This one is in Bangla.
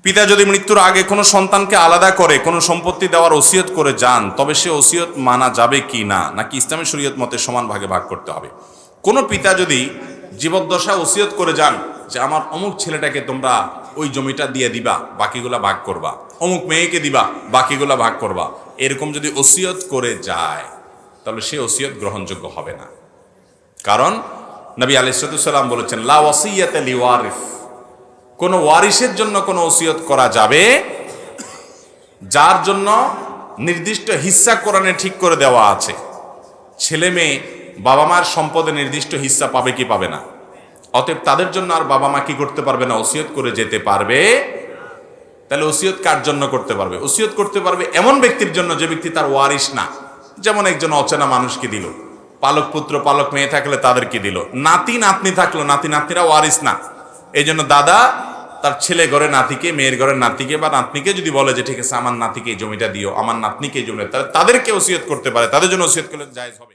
পিতা যদি মৃত্যুর আগে কোনো সন্তানকে আলাদা করে কোনো সম্পত্তি দেওয়ার ওসিয়ত করে যান, তবে সে ওসিয়ত মানা যাবে কি না, নাকি ইসলামী শরীয়ত মতে সমান ভাগে ভাগ করতে হবে? কোনো পিতা যদি জীবদ্দশা ওসিয়ত করে যান যে আমার অমুক ছেলেটাকে তোমরা ওই জমিটা দিয়ে দিবা, বাকিগুলা ভাগ করবা, অমুক মেয়েকে দিবা, বাকিগুলা ভাগ করবা, এরকম যদি ওসিয়ত করে যায়, তাহলে সে ওসিয়ত গ্রহণযোগ্য হবে না। কারণ নবী আলাইহিস সালাম বলেছেন, লা ওয়াসিয়াতা লিওয়ারিস, কোন ওয়ারিসের জন্য কোনো ওসিয়ত করা যাবে যার জন্য নির্দিষ্ট হিস্সা কোরআনে ঠিক করে দেওয়া আছে। ছেলে মেয়ে বাবা মার সম্পদে নির্দিষ্ট হিস্সা পাবে কি পাবে না, অতএব তাদের জন্য আর বাবা মা কি করতে পারবে না, ওসিয়ত করে যেতে পারবে। তাহলে ওসিয়ত কার জন্য করতে পারবে? ওসিয়ত করতে পারবে এমন ব্যক্তির জন্য যে ব্যক্তি তার ওয়ারিস না। যেমন একজন অচেনা মানুষকে দিল, পালক পুত্র পালক মেয়ে থাকলে তাদেরকে দিল, নাতি নাতনি থাকলো, নাতি নাতনিরা ওয়ারিস না, এই জন্য দাদা তার ছেলে ঘরে নাতিকে, মেয়ের ঘরে নাতিকে বা নাতনিকে যদি বলে যে ঠিক আছে আমার নাতিকে এই জমিটা দিও, আমার নাতনিকে এই জমিটা, তাদেরকে ওসিয়ত করতে পারে, তাদের জন্য ওসিয়ত করলে জায়েজ হবে।